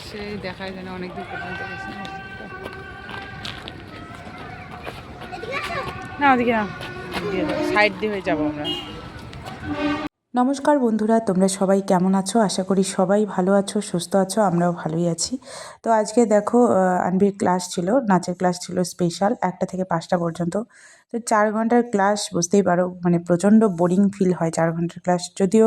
সেই দেখায় যেন অনেক দূর পর্যন্ত গেছে। না ওদিকে না, সাইড দিয়ে হয়ে যাবো আমরা। নমস্কার বন্ধুরা, তোমরা সবাই কেমন আছো? আশা করি সবাই ভালো আছো, সুস্থ আছো। আমরাও ভালোই আছি। তো আজকে দেখো আনভির ক্লাস ছিল, নাচের ক্লাস ছিল স্পেশাল 1টা থেকে 5টা পর্যন্ত। তো 4 ঘন্টার ক্লাস, বুঝতেই পারো মানে প্রচণ্ড বোরিং ফিল হয় 4 ঘন্টার ক্লাস। যদিও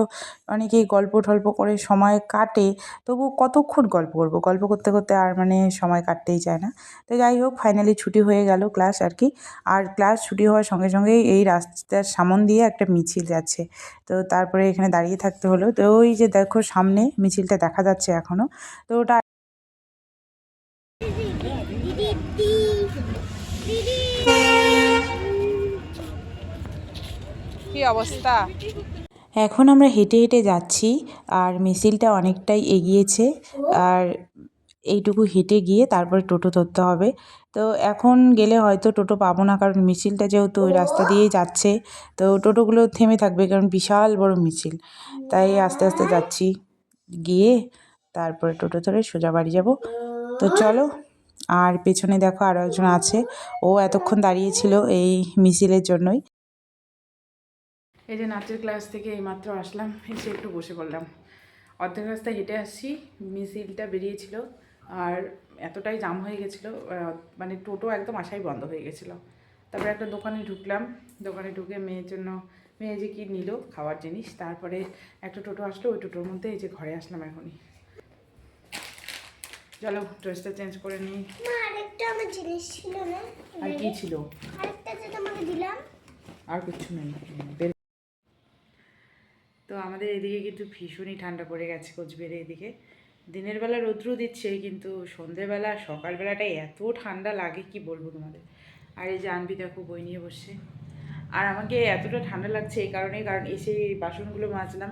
অনেকেই গল্প টল্প করে সময় কাটে, তবু কতক্ষণ গল্প করবো? গল্প করতে করতে আর মানে সময় কাটতেই চায় না। তো যাই হোক, ফাইনালি ছুটি হয়ে গেল ক্লাস আর কি। আর ক্লাস ছুটি হওয়ার সঙ্গে সঙ্গেই এই রাস্তার সামন দিয়ে একটা মিছিল যাচ্ছে। তো তারপরে এখানে দাঁড়িয়ে থাকতে হলো। তো ওই যে দেখো সামনে মিছিলটা দেখা যাচ্ছে এখনো। তো ওটা কি অবস্থা? এখন আমরা হেঁটে হেঁটে যাচ্ছি, আর মিছিলটা অনেকটাই এগিয়েছে। আর এইটুকু হেঁটে গিয়ে তারপরে টোটো ধরতে হবে। তো এখন গেলে হয়তো টোটো পাবো না, কারণ মিছিলটা যেহেতু ওই রাস্তা দিয়েই যাচ্ছে। তো টোটোগুলো থেমে থাকবে, কারণ বিশাল বড় মিছিল। তাই আস্তে আস্তে যাচ্ছি, গিয়ে তারপরে টোটো ধরে সোজা বাড়ি যাব। তো চলো। আর পেছনে দেখো আরও একজন আছে, ও এতক্ষণ দাঁড়িয়েছিল এই মিছিলের জন্যই। এই যে নাচের ক্লাস থেকে এইমাত্র আসলাম, এসে একটু বসে পড়লাম। অর্ধেক রাস্তায় হেঁটে আসছি, মিছিলটা বেরিয়েছিল আর এতটাই জাম হয়ে গেছিলো, মানে টোটো একদম আসাই বন্ধ হয়ে গেছিলো। তারপরে একটা দোকানে ঢুকলাম, দোকানে ঢুকে মেয়ের জন্য, মেয়ে যে কী নিল খাওয়ার জিনিস, তারপরে একটা টোটো আসলো, ওই টোটোর মধ্যে এই যে ঘরে আসলাম এখনই। চলো ড্রেসটা চেঞ্জ করে নিই। আরেকটা আমার জিনিস ছিল না। আর কি ছিল? আরেকটা যেটা আমাকে দিলাম। আর কিছু নেই। তো আমাদের এদিকে কিন্তু ভীষণই ঠান্ডা পড়ে গেছে কোচবিহারে এদিকে। দিনের বেলা রৌদ্র দিচ্ছে, কিন্তু সন্ধেবেলা সকালবেলাটাই এত ঠান্ডা লাগে কি বলবো তোমাদের। আর এই যে আনবি দেখো বই নিয়ে বসছে। আর আমাকে এতটা ঠান্ডা লাগছে এই কারণে, কারণ এসে বাসনগুলো মাজলাম।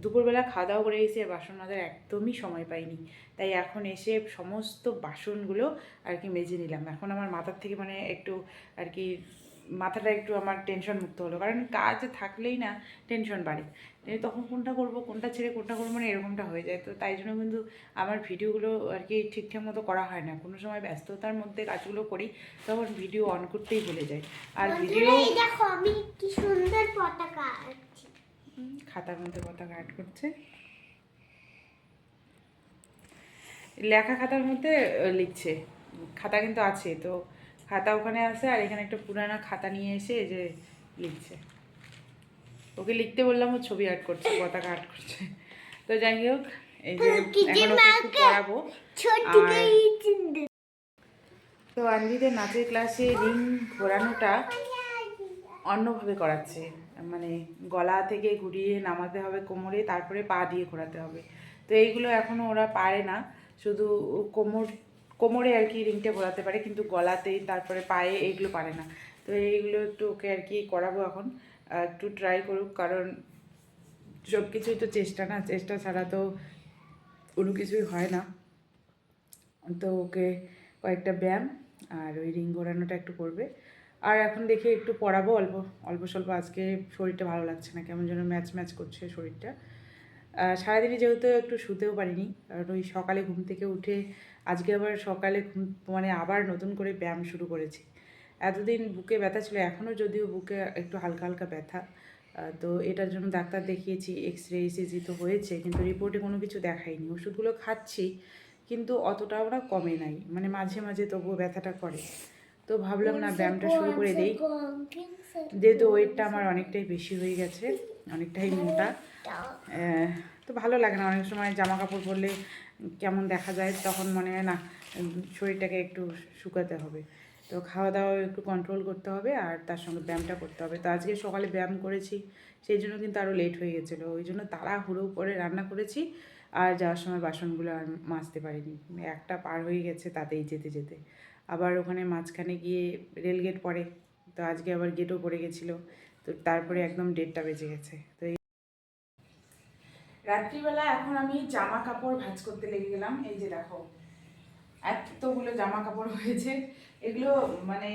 দুপুরবেলা খাওয়া দাওয়া করে এসে বাসন মাজার একদমই সময় পাইনি। তাই এখন এসে সমস্ত বাসনগুলো আর কি মেজে নিলাম। এখন আমার মাথার থেকে মানে একটু আর কি মাথাটা একটু আমার টেনশন মুক্ত হলো, কারণ কাজ থাকলেই না টেনশন বাড়ে। তখন কোনটা করব, কোনটা ছেড়ে কোনটা করবো, মানে এরকমটা হয়ে যায়। তো তাই জন্য কিন্তু আমার ভিডিওগুলো আর কি ঠিকঠাক মতো করা হয় না। কোনো সময় ব্যস্ততার মধ্যে কাজগুলো করি, তখন ভিডিও অন করতেই ভুলে যাই। আর ভিডিও দেখো আমি কি সুন্দর পতাকা আঁকছি। খাতার মধ্যে পতাকা অ্যাড করছে, লেখা খাতার মধ্যে লিখছে। খাতা কিন্তু আছে, তো খাতা ওখানে আছে, আর এখানে একটা পুরানো খাতা নিয়ে এসে এই যে লিখছে। ওকে লিখতে বললাম, ও ছবি আর্ট করছে, পতাকা আর্ট করছে। তো যাই হোক, এই যে এখন ওকে একটু পড়াবো। আর তো আনভিদের নাচের ক্লাসে রিং ঘোরানোটা অন্যভাবে করাচ্ছে, মানে গলা থেকে ঘুরিয়ে নামাতে হবে কোমরে, তারপরে পা দিয়ে ঘোরাতে হবে। তো এইগুলো এখনও ওরা পারে না, শুধু কোমরে আর কি রিংটা ঘোরাতে পারে, কিন্তু গলাতে তারপরে পায়ে এইগুলো পারে না। তো এইগুলো একটু ওকে আর কি করাবো এখন, একটু ট্রাই করুক, কারণ সব কিছুই তো চেষ্টা না, চেষ্টা ছাড়া তো কোনো কিছুই হয় না। তো ওকে কয়েকটা ব্যায়াম আর ওই রিং ঘোরানোটা একটু করবে। আর এখন দেখি একটু পড়াবো অল্প অল্প স্বল্প। আজকে শরীরটা ভালো লাগছে না, কেমন যেন ম্যাচ ম্যাচ করছে শরীরটা। সারাদিনে যেহেতু একটু শুতেও পারিনি, কারণ ওই সকালে ঘুম থেকে উঠে আজকে আবার সকালে ঘুম মানে আবার নতুন করে ব্যায়াম শুরু করেছি। এতদিন বুকে ব্যথা ছিল, এখনও যদিও বুকে একটু হালকা হালকা ব্যথা। তো এটার জন্য ডাক্তার দেখিয়েছি, এক্স রে ইসিজি তো হয়েছে, কিন্তু রিপোর্টে কোনো কিছু দেখায়নি। ওষুধগুলো খাচ্ছি, কিন্তু অতটাও না কমে নাই, মানে মাঝে মাঝে তবুও ব্যথাটা করে। তো ভাবলাম না ব্যায়ামটা শুরু করে দেই, যেহেতু ওয়েটটা আমার অনেকটাই বেশি হয়ে গেছে, অনেকটাই মোটা। তো ভালো লাগে না অনেক সময় জামা কাপড় পরলে কেমন দেখা যায়, তখন মনে হয় না শরীরটাকে একটু শুকাতে হবে। তো খাওয়া দাওয়া একটু কন্ট্রোল করতে হবে, আর তার সঙ্গে ব্যায়ামটা করতে হবে। তো আজকে সকালে ব্যায়াম করেছি, সেই জন্য কিন্তু আরও লেট হয়ে গেছিলো, ওই জন্য তাড়াহুড়ো করে রান্না করেছি। আর যাওয়ার সময় বাসনগুলো আর মাজতে পারিনি, একটা পার হয়ে গেছে তাতেই যেতে যেতে। আবার ওখানে মাঝখানে গিয়ে রেলগেট পড়ে, তো আজকে আবার গেটও পড়ে গেছিলো। তো তারপরে একদম 1:30 বেজে গেছে। তো রাত্রিবেলা এখন আমি জামা কাপড় ভাঁজ করতে লেগে গেলাম। এই যে দেখো এতগুলো জামা কাপড় হয়েছে, এগুলো মানে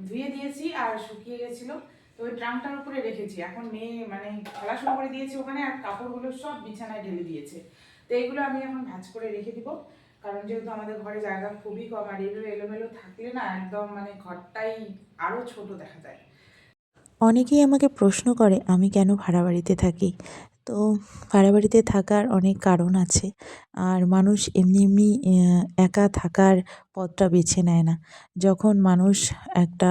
ধুয়ে দিয়েছি আর শুকিয়ে গেছিলো, তো ওই ট্রাঙ্কটার উপরে রেখেছি। এখন মেয়ে মানে খেলা শুরু করে দিয়েছে ওখানে, আর কাপড়গুলো সব বিছানায় ঢেলে দিয়েছে। তো এইগুলো আমি এখন ভাঁজ করে রেখে দিব। কারণ যেহেতু আমাদের ঘরে জায়গা খুবই কম, আর এগুলো এলোমেলো থাকলে না একদম মানে ঘরটাই আরও ছোট দেখা যায়। অনেকেই আমাকে প্রশ্ন করে আমি কেন ভাড়া বাড়িতে থাকি। তো ভাড়া বাড়িতে থাকার অনেক কারণ আছে। আর মানুষ এমনি এমনি একা থাকার পথটা বেছে নেয় না। যখন মানুষ একটা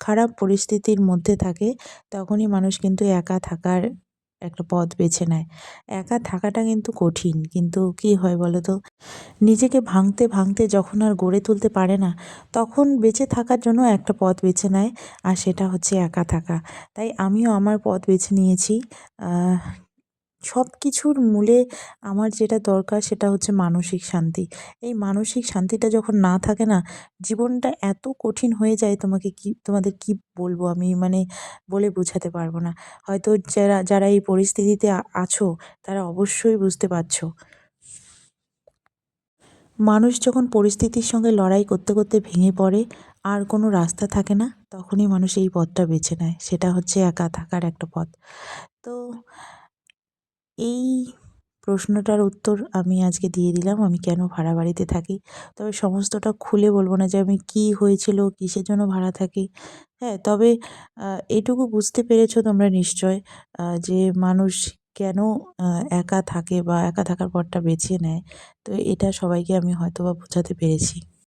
খারাপ পরিস্থিতির মধ্যে থাকে, তখনই মানুষ কিন্তু একা থাকার একটা পথ বেছে নেয়। একা থাকাটা কিন্তু কঠিন। কিন্তু কী হয় বলো তো? নিজেকে ভাঙতে ভাঙতে যখন আর গড়ে তুলতে পারে না, তখন বেঁচে থাকার জন্য একটা পথ বেছে নেয়, আর সেটা হচ্ছে একা থাকা। তাই আমিও আমার পথ বেছে নিয়েছি। সব কিছুর মূলে আমার যেটা দরকার সেটা হচ্ছে মানসিক শান্তি। এই মানসিক শান্তিটা যখন না থাকে না, জীবনটা এত কঠিন হয়ে যায়, তোমাদের কি বলবো আমি, মানে বলে বোঝাতে পারবো না। হয়তো যারা যারা এই পরিস্থিতিতে আছো, তারা অবশ্যই বুঝতে পারছো। মানুষ যখন পরিস্থিতির সঙ্গে লড়াই করতে করতে ভেঙে পড়ে, আর কোনো রাস্তা থাকে না, তখনই মানুষ এই পথটা বেছে নেয়। সেটা হচ্ছে একা থাকার একটা পথ। তো এই প্রশ্নটার উত্তর আমি আজকে দিয়ে দিলাম, আমি কেন ভাড়া বাড়িতে থাকি। তবে সমস্তটা খুলে বলব না যে আমি কী হয়েছিল, কিসের জন্য ভাড়া থাকি। হ্যাঁ, তবে এটুকু বুঝতে পেরেছো তোমরা নিশ্চয়, যে মানুষ কেন একা থাকে বা একা থাকার পথটা বেছে নেয়। তো এটা সবাইকে আমি হয়তোবা বোঝাতে পেরেছি।